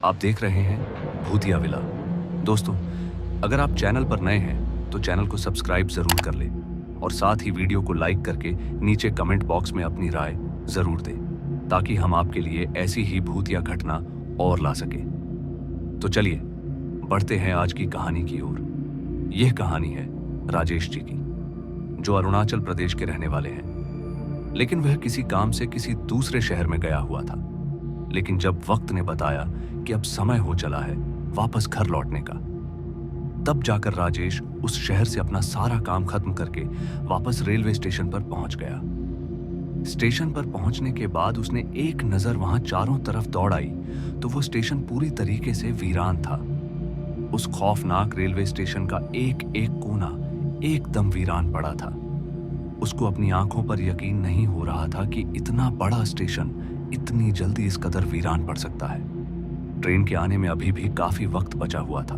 आप देख रहे हैं भूतिया विला। दोस्तों, अगर आप चैनल पर नए हैं तो चैनल को सब्सक्राइब जरूर कर लें और साथ ही वीडियो को लाइक करके नीचे कमेंट बॉक्स में अपनी राय जरूर दें ताकि हम आपके लिए ऐसी ही भूतिया घटना और ला सके। तो चलिए बढ़ते हैं आज की कहानी की ओर। यह कहानी है राजेश जी की, जो अरुणाचल प्रदेश के रहने वाले हैं, लेकिन वह किसी काम से किसी दूसरे शहर में गया हुआ था। लेकिन जब वक्त ने बताया कि अब समय हो चला है वापस घर लौटने का, तब जाकर राजेश उस शहर से अपना सारा काम खत्म करके वापस रेलवे स्टेशन पर पहुंच गया। स्टेशन पर पहुंचने के बाद उसने एक नजर वहां चारों तरफ दौड़ाई तो वो स्टेशन पूरी तरीके से वीरान था। उस खौफनाक रेलवे स्टेशन का एक एक कोना एकदम वीरान पड़ा था। उसको अपनी आंखों पर यकीन नहीं हो रहा था कि इतना बड़ा स्टेशन इतनी जल्दी इस कदर वीरान पड़ सकता है। ट्रेन के आने में अभी भी काफी वक्त बचा हुआ था,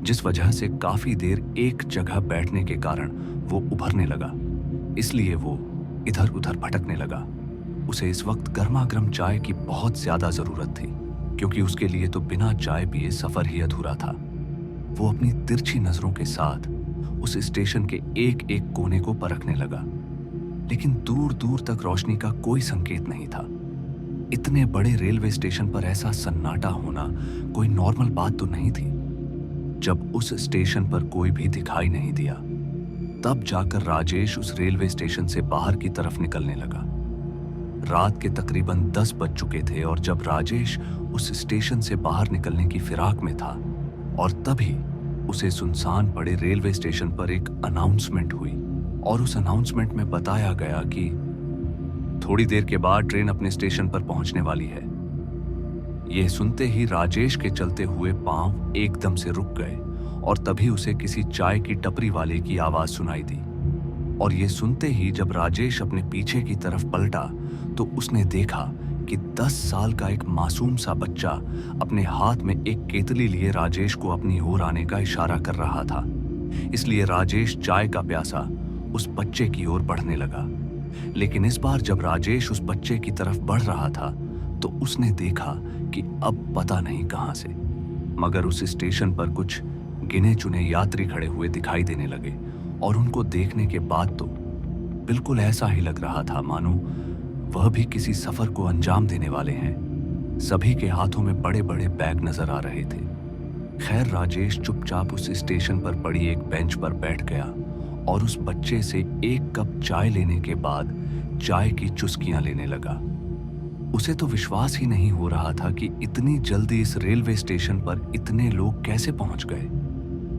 जिस वजह से काफी देर एक जगह बैठने के कारण वो उभरने लगा। इसलिए वो इधर उधर भटकने लगा। उसे इस वक्त गर्मा गर्म चाय की बहुत ज्यादा जरूरत थी, क्योंकि उसके लिए तो बिना चाय पिए सफर ही अधूरा था। वो अपनी तिरछी नजरों के साथ उस स्टेशन के एक एक कोने को परखने लगा, लेकिन दूर दूर तक रोशनी का कोई संकेत नहीं था। इतने बड़े रेलवे स्टेशन पर ऐसा सन्नाटा होना कोई नॉर्मल बात तो नहीं थी। जब उस स्टेशन पर कोई भी दिखाई नहीं दिया, तब जाकर राजेश उस रेलवे स्टेशन से बाहर की तरफ निकलने लगा। रात के तकरीबन 10 बज चुके थे और जब राजेश उस स्टेशन से बाहर निकलने की फिराक में था, और तभी उसे सुनसान पड़े रेलवे स्टेशन पर एक अनाउंसमेंट हुई और उस अनाउंसमेंट में बताया गया कि थोड़ी देर के बाद ट्रेन अपने स्टेशन पर पहुंचने वाली है। यह सुनते ही राजेश के चलते हुए पांव एकदम से रुक गए और तभी उसे किसी चाय की टपरी वाले की आवाज सुनाई दी। और यह सुनते ही जब राजेश अपने पीछे की तरफ पलटा तो उसने देखा कि 10 साल का एक मासूम सा बच्चा अपने हाथ में एक केतली लिए राजेश को अपनी ओर आने का इशारा कर रहा था। इसलिए राजेश चाय का प्यासा उस बच्चे की ओर बढ़ने लगा। लेकिन इस बार जब राजेश उस बच्चे की तरफ बढ़ रहा था तो उसने देखा कि अब पता नहीं कहां से, मगर उस स्टेशन पर कुछ गिने चुने यात्री खड़े हुए दिखाई देने लगे। और उनको देखने के बाद तो बिल्कुल ऐसा ही लग रहा था मानो वह भी किसी सफर को अंजाम देने वाले हैं। सभी के हाथों में बड़े बड़े बैग नजर आ रहे थे। खैर, राजेश चुपचाप उस स्टेशन पर पड़ी एक बेंच पर बैठ गया और उस बच्चे से एक कप चाय लेने के बाद चाय की चुस्कियां लेने लगा। उसे तो विश्वास ही नहीं हो रहा था कि इतनी जल्दी इस रेलवे स्टेशन पर इतने लोग कैसे पहुंच गए।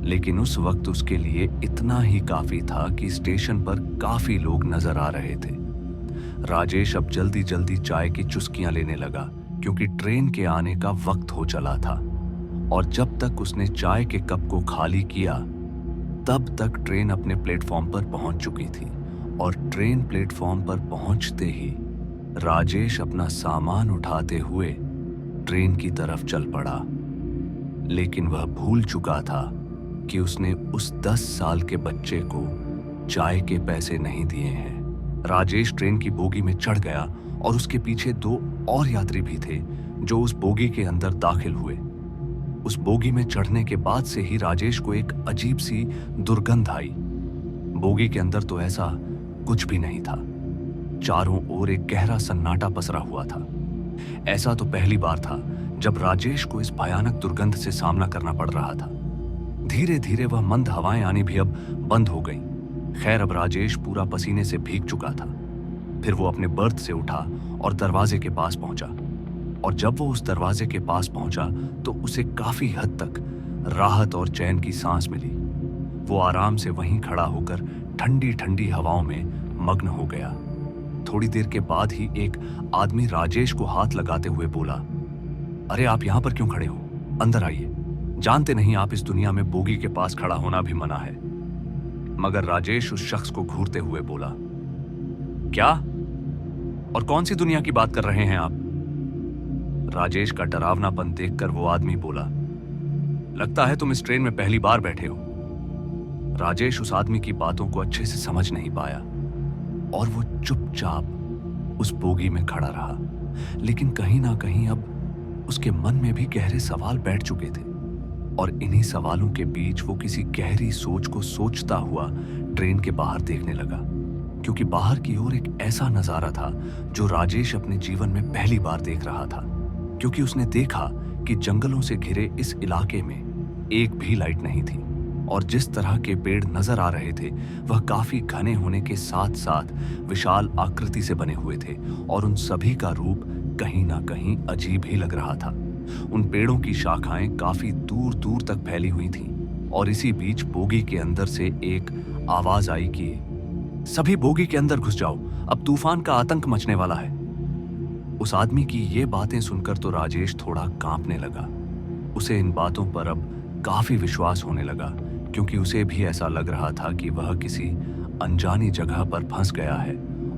लेकिन उस वक्त उसके लिए इतना ही काफी था कि स्टेशन पर काफी लोग नजर आ रहे थे। राजेश अब जल्दी जल्दी चाय की चुस्कियां लेने लगा, क्योंकि ट्रेन के आने का वक्त हो चला था। और जब तक उसने चाय के कप को खाली किया, तब तक ट्रेन अपने प्लेटफॉर्म पर पहुंच चुकी थी। और ट्रेन प्लेटफॉर्म पर पहुंचते ही राजेश अपना सामान उठाते हुए ट्रेन की तरफ चल पड़ा। लेकिन वह भूल चुका था कि उसने उस 10 साल के बच्चे को चाय के पैसे नहीं दिए हैं। राजेश ट्रेन की बोगी में चढ़ गया और उसके पीछे 2 और यात्री भी थे जो उस बोगी के अंदर दाखिल हुए। उस बोगी में चढ़ने के बाद से ही राजेश को एक अजीब सी दुर्गंध आई। बोगी के अंदर तो ऐसा कुछ भी नहीं था। चारों ओर एक गहरा सन्नाटा पसरा हुआ था। ऐसा तो पहली बार था जब राजेश को इस भयानक दुर्गंध से सामना करना पड़ रहा था। धीरे धीरे वह मंद हवाएं आनी भी अब बंद हो गई। खैर, अब राजेश पूरा पसीने से भीग चुका था। फिर वो अपने बर्थ से उठा और दरवाजे के पास पहुंचा। और जब वो उस दरवाजे के पास पहुंचा तो उसे काफी हद तक राहत और चैन की सांस मिली। वो आराम से वहीं खड़ा होकर ठंडी ठंडी हवाओं में मग्न हो गया। थोड़ी देर के बाद ही एक आदमी राजेश को हाथ लगाते हुए बोला, अरे आप यहां पर क्यों खड़े हो? अंदर आइए। जानते नहीं आप इस दुनिया में बोगी के पास खड़ा होना भी मना है। मगर राजेश उस शख्स को घूरते हुए बोला, क्या? और कौन सी दुनिया की बात कर रहे हैं आप? राजेश का डरावनापन देखकर वो आदमी बोला, लगता है तुम इस ट्रेन में पहली बार बैठे हो। राजेश उस आदमी की बातों को अच्छे से समझ नहीं पाया और वो चुपचाप उस बोगी में खड़ा रहा। लेकिन कहीं ना कहीं अब उसके मन में भी गहरे सवाल बैठ चुके थे और इन्हीं सवालों के बीच वो किसी गहरी सोच को सोचता हुआ ट्रेन के बाहर देखने लगा, क्योंकि बाहर की ओर एक ऐसा नजारा था जो राजेश अपने जीवन में पहली बार देख रहा था। क्योंकि उसने देखा कि जंगलों से घिरे इस इलाके में एक भी लाइट नहीं थी और जिस तरह के पेड़ नजर आ रहे थे वह काफी घने होने के साथ साथ विशाल आकृति से बने हुए थे और उन सभी का रूप कहीं ना कहीं अजीब ही लग रहा था। उन पेड़ों की शाखाएं काफी दूर दूर तक फैली हुई थीं और इसी बीच बोगी के अंदर से एक आवाज आई कि सभी बोगी के अंदर घुस जाओ, अब तूफान का आतंक मचने वाला है। उस आदमी की ये बातें सुनकर तो राजेश थोड़ा कांपने लगा। उसे इन बातों पर अब काफी विश्वास होने लगा, क्योंकि उसे भी ऐसा लग रहा था कि वह किसी अनजानी जगह पर फंस गया है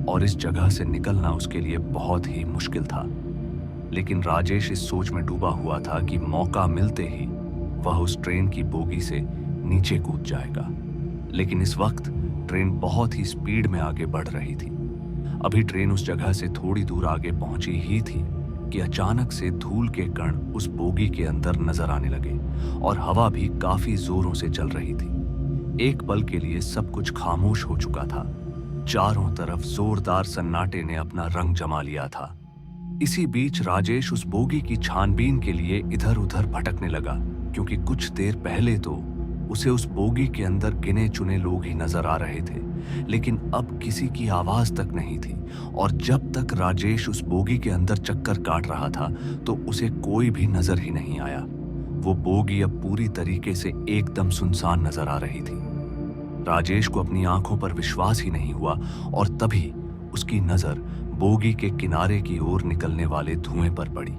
और इस जगह से निकलना उसके लिए बहुत ही मुश्किल था। लेकिन राजेश इस सोच में डूबा हुआ था कि मौका मिलते ही वह उस ट्रेन की बोगी से नीचे कूद जाएगा। लेकिन इस वक्त ट्रेन बहुत ही स्पीड में आगे बढ़ रही थी। अभी ट्रेन उस जगह से थोड़ी दूर आगे पहुंची ही थी कि अचानक से धूल के कण उस बोगी के अंदर नजर आने लगे और हवा भी काफी जोरों से चल रही थी। एक पल के लिए सब कुछ खामोश हो चुका था। चारों तरफ जोरदार सन्नाटे ने अपना रंग जमा लिया था। इसी बीच राजेश उस बोगी की छानबीन के लिए इधर उधर भटकने लगा, क्योंकि कुछ देर पहले तो उसे उस बोगी के अंदर गिने चुने लोग ही नजर आ रहे थे, लेकिन अब किसी की आवाज तक नहीं थी। और जब तक राजेश उस बोगी के अंदर चक्कर काट रहा था तो उसे कोई भी नजर ही नहीं आया। वो बोगी अब पूरी तरीके से एकदम सुनसान नजर आ रही थी। राजेश को अपनी आंखों पर विश्वास ही नहीं हुआ और तभी उसकी नजर बोगी के किनारे की ओर निकलने वाले धुएं पर पड़ी,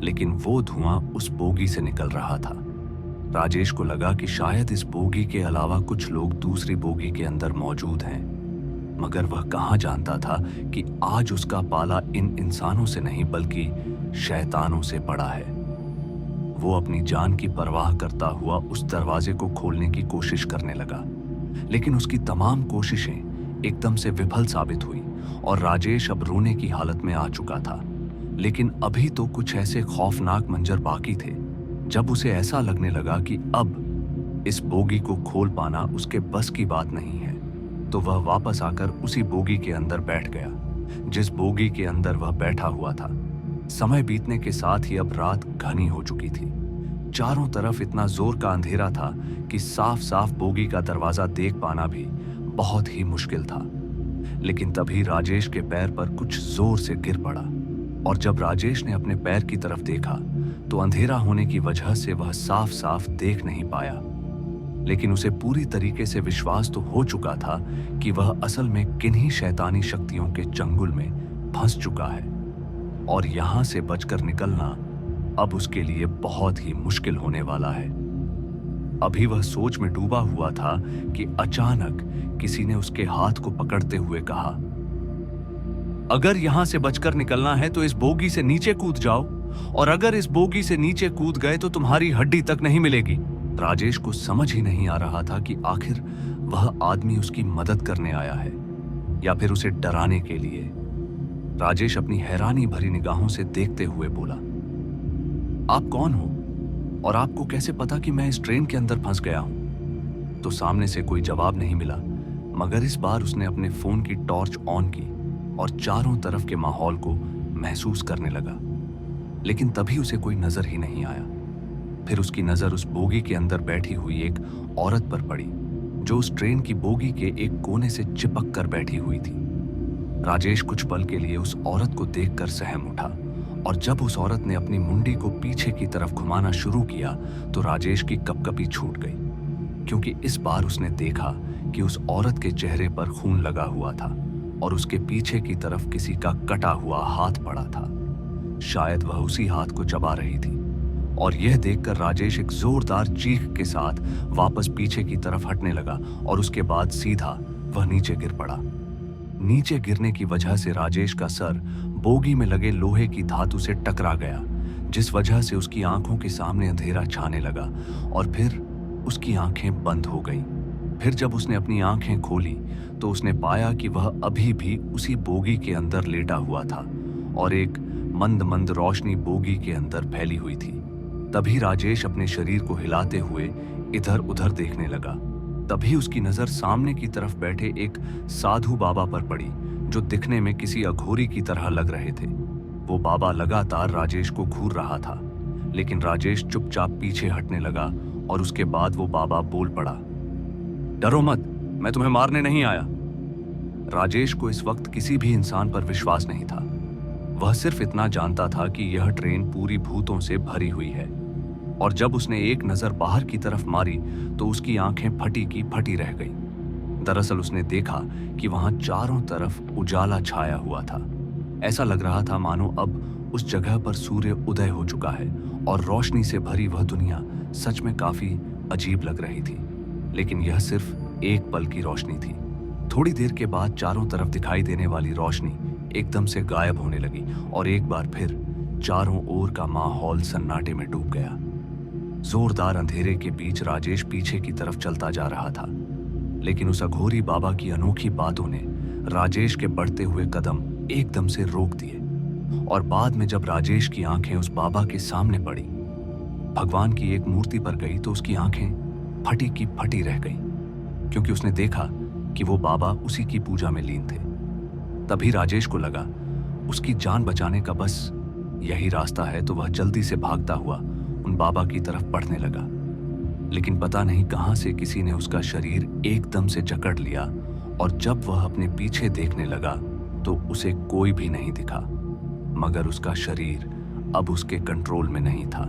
लेकिन वो धुआं उस बोगी से निकल रहा था। राजेश को लगा कि शायद इस बोगी के अलावा कुछ लोग दूसरी बोगी के अंदर मौजूद हैं, मगर वह कहाँ जानता था कि आज उसका पाला इन इंसानों से नहीं बल्कि शैतानों से पड़ा है। वो अपनी जान की परवाह करता हुआ उस दरवाजे को खोलने की कोशिश करने लगा, लेकिन उसकी तमाम कोशिशें एकदम से विफल साबित हुई और राजेश अब रोने की हालत में आ चुका था। लेकिन अभी तो कुछ ऐसे खौफनाक मंजर बाकी थे जब उसे ऐसा लगने लगा कि अब इस बोगी को खोल पाना उसके बस की बात नहीं है। तो वह वापस आकर उसी बोगी के अंदर बैठ गया जिस बोगी के अंदर वह बैठा हुआ था। समय बीतने के साथ ही अब रात घनी हो चुकी थी। चारों तरफ इतना जोर का अंधेरा था कि साफ साफ बोगी का दरवाजा देख पाना भी बहुत ही मुश्किल था। लेकिन तभी राजेश के पैर पर कुछ जोर से गिर पड़ा और जब राजेश ने अपने पैर की तरफ देखा तो अंधेरा होने की वजह से वह साफ साफ देख नहीं पाया, लेकिन उसे पूरी तरीके से विश्वास तो हो चुका था कि वह असल में किन्हीं शैतानी शक्तियों के चंगुल में फंस चुका है और यहां से बचकर निकलना अब उसके लिए बहुत ही मुश्किल होने वाला है। अभी वह सोच में डूबा हुआ था कि अचानक किसी ने उसके हाथ को पकड़ते हुए कहा, अगर यहां से बचकर निकलना है तो इस बोगी से नीचे कूद जाओ, और अगर इस बोगी से नीचे कूद गए तो तुम्हारी हड्डी तक नहीं मिलेगी। राजेश को समझ ही नहीं आ रहा था कि आखिर वह आदमी उसकी मदद करने आया है या फिर उसे डराने के लिए। राजेश अपनी हैरानी भरी निगाहों से देखते हुए बोला, आप कौन हो और आपको कैसे पता कि मैं इस ट्रेन के अंदर फंस गया हूं? तो सामने से कोई जवाब नहीं मिला, मगर इस बार उसने अपने फोन की टॉर्च ऑन की और चारों तरफ के माहौल को महसूस करने लगा, लेकिन तभी उसे कोई नजर ही नहीं आया। फिर उसकी नजर उस बोगी के अंदर बैठी हुई एक औरत पर पड़ी जो उस ट्रेन की बोगी के एक कोने से चिपक कर बैठी हुई थी। राजेश कुछ पल के लिए उस औरत को देखकर सहम उठा और जब उस औरत ने अपनी मुंडी को पीछे की तरफ घुमाना शुरू किया तो राजेश की कपकपी छूट गई, क्योंकि इस बार उसने देखा कि उस औरत के चेहरे पर खून लगा हुआ था और उसके पीछे की तरफ किसी का कटा हुआ हाथ पड़ा था। शायद वह उसी हाथ को चबा रही थी और यह देखकर राजेश एक जोरदार चीख के साथ वापस पीछे की तरफ हटने लगा और उसके बाद सीधा वह नीचे गिर पड़ा। नीचे गिरने की वजह से राजेश का सर बोगी में लगे लोहे की धातु से टकरा गया, जिस वजह से उसकी आंखों के सामने अंधेरा छाने लगा और फिर उसकी आंखें बंद हो गईं। फिर जब उसने अपनी आंखें खोली तो उसने पाया कि वह अभी भी उसी बोगी के अंदर लेटा हुआ था और एक मंद मंद रोशनी बोगी के अंदर फैली हुई थी। तभी राजेश अपने शरीर को हिलाते हुए इधर उधर देखने लगा। तभी उसकी नजर सामने की तरफ बैठे एक साधु बाबा पर पड़ी, जो दिखने में किसी अघोरी की तरह लग रहे थे। वो बाबा लगातार राजेश को घूर रहा था, लेकिन राजेश चुपचाप पीछे हटने लगा और उसके बाद वो बाबा बोल पड़ा, डरो मत, मैं तुम्हें मारने नहीं आया। राजेश को इस वक्त किसी भी इंसान पर विश्वास नहीं था। वह सिर्फ इतना जानता था कि यह ट्रेन पूरी भूतों से भरी हुई है, और जब उसने एक नजर बाहर की तरफ मारी तो उसकी आंखें फटी की फटी रह गईं। दरअसल उसने देखा कि वहां चारों तरफ उजाला छाया हुआ था। ऐसा लग रहा था मानो अब उस जगह पर सूर्य उदय हो चुका है और रोशनी से भरी वह दुनिया सच में काफी अजीब लग रही थी। लेकिन यह सिर्फ एक पल की रोशनी थी। थोड़ी देर के बाद चारों तरफ दिखाई देने वाली रोशनी एकदम से गायब होने लगी और एक बार फिर चारों ओर का माहौल सन्नाटे में डूब गया। जोरदार अंधेरे के बीच राजेश पीछे की तरफ चलता जा रहा था, लेकिन उस अघोरी बाबा की अनोखी बातों ने राजेश के बढ़ते हुए कदम एकदम से रोक दिए। और बाद में जब राजेश की आंखें उस बाबा के सामने पड़ी, भगवान की एक मूर्ति पर गई, तो उसकी आंखें फटी की फटी रह गईं, क्योंकि उसने देखा कि वो बाबा उसी की पूजा में लीन थे। तभी राजेश को लगा उसकी जान बचाने का बस यही रास्ता है, तो वह जल्दी से भागता हुआ उन बाबा की तरफ बढ़ने लगा। लेकिन पता नहीं कहां से किसी ने उसका शरीर एकदम से जकड़ लिया, और जब वह अपने पीछे देखने लगा तो उसे कोई भी नहीं दिखा, मगर उसका शरीर अब उसके कंट्रोल में नहीं था।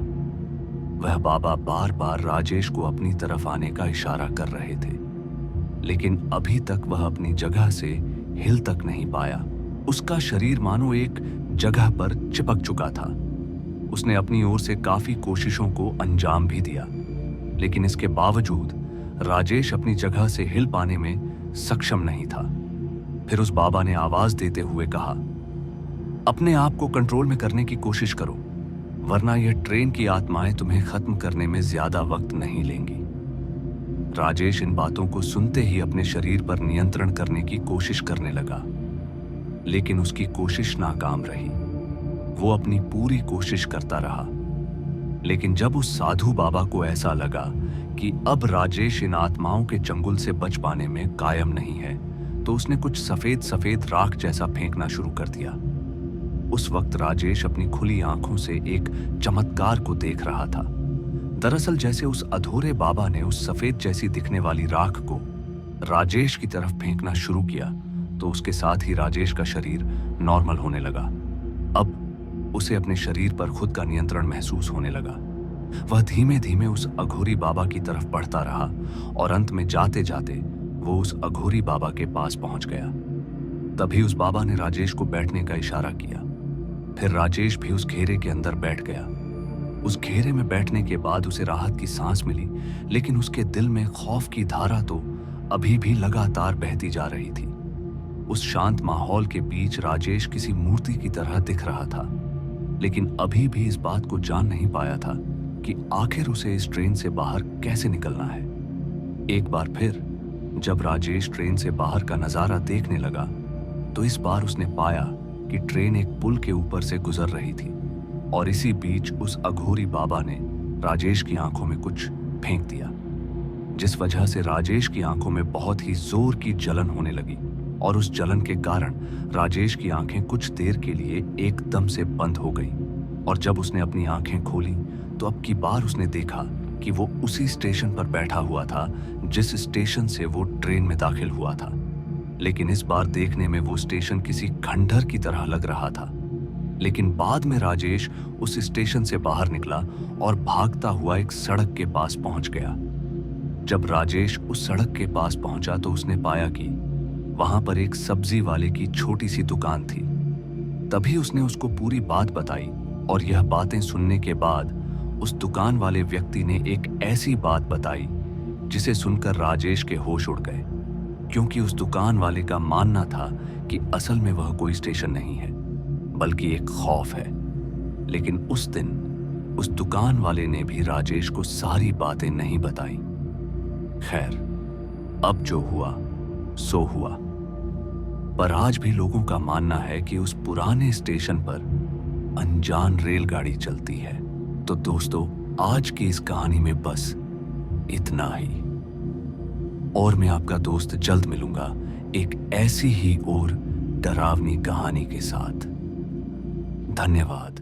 वह बाबा बार बार राजेश को अपनी तरफ आने का इशारा कर रहे थे, लेकिन अभी तक वह अपनी जगह से हिल तक नहीं पाया। उसका शरीर मानो एक जगह पर चिपक चुका था। उसने अपनी ओर से काफी कोशिशों को अंजाम भी दिया, लेकिन इसके बावजूद राजेश अपनी जगह से हिल पाने में सक्षम नहीं था। फिर उस बाबा ने आवाज देते हुए कहा, अपने आप को कंट्रोल में करने की कोशिश करो, वरना यह ट्रेन की आत्माएं तुम्हें खत्म करने में ज्यादा वक्त नहीं लेंगी। राजेश इन बातों को सुनते ही अपने शरीर पर नियंत्रण करने की कोशिश करने लगा, लेकिन उसकी कोशिश नाकाम रही। वो अपनी पूरी कोशिश करता रहा, लेकिन जब उस साधु बाबा को ऐसा लगा कि अब राजेश इन आत्माओं के चंगुल से बच पाने में कायम नहीं है, तो उसने कुछ सफेद सफेद राख जैसा फेंकना शुरू कर दिया। उस वक्त राजेश अपनी खुली आंखों से एक चमत्कार को देख रहा था। दरअसल जैसे उस अधूरे बाबा ने उस सफेद जैसी दिखने वाली राख को राजेश की तरफ फेंकना शुरू किया, तो उसके साथ ही राजेश का शरीर नॉर्मल होने लगा। अब उसे अपने शरीर पर खुद का नियंत्रण महसूस होने लगा। वह धीमे धीमे उस अघोरी बाबा की तरफ बढ़ता रहा और अंत में जाते जाते वो उस अघोरी बाबा के पास पहुंच गया। तभी उस बाबा ने राजेश को बैठने का इशारा किया। फिर राजेश भी उस घेरे के अंदर बैठ गया। उस घेरे में बैठने के बाद उसे राहत की सांस मिली, लेकिन उसके दिल में खौफ की धारा तो अभी भी लगातार बहती जा रही थी। उस शांत माहौल के बीच राजेश किसी मूर्ति की तरह दिख रहा था, लेकिन अभी भी इस बात को जान नहीं पाया था कि आखिर उसे इस ट्रेन से बाहर कैसे निकलना है। एक बार फिर जब राजेश ट्रेन से बाहर का नजारा देखने लगा, तो इस बार उसने पाया कि ट्रेन एक पुल के ऊपर से गुजर रही थी, और इसी बीच उस अघोरी बाबा ने राजेश की आंखों में कुछ फेंक दिया, जिस वजह से राजेश की आंखों में बहुत ही जोर की जलन होने लगी, और उस जलन के कारण राजेश की आंखें कुछ देर के लिए एकदम से बंद हो गईं। और जब उसने अपनी आंखें खोली तो अब की बार उसने देखा कि वो उसी स्टेशन पर बैठा हुआ था जिस स्टेशन से वो ट्रेन में दाखिल हुआ था। लेकिन इस बार देखने में वो स्टेशन किसी खंडहर की तरह लग रहा था। लेकिन बाद में राजेश उस स्टेशन से बाहर निकला और भागता हुआ एक सड़क के पास पहुंच गया। जब राजेश उस सड़क के पास पहुंचा तो उसने पाया कि वहां पर एक सब्जी वाले की छोटी सी दुकान थी। तभी उसने उसको पूरी बात बताई, और यह बातें सुनने के बाद उस दुकान वाले व्यक्ति ने एक ऐसी बात बताई जिसे सुनकर राजेश के होश उड़ गए, क्योंकि उस दुकान वाले का मानना था कि असल में वह कोई स्टेशन नहीं है बल्कि एक खौफ है। लेकिन उस दिन उस दुकान वाले ने भी राजेश को सारी बातें नहीं बताई। खैर, अब जो हुआ सो हुआ। पर आज भी लोगों का मानना है कि उस पुराने स्टेशन पर अनजान रेलगाड़ी चलती है। तो दोस्तों, आज की इस कहानी में बस इतना ही। और मैं आपका दोस्त जल्द मिलूंगा एक ऐसी ही और डरावनी कहानी के साथ। धन्यवाद।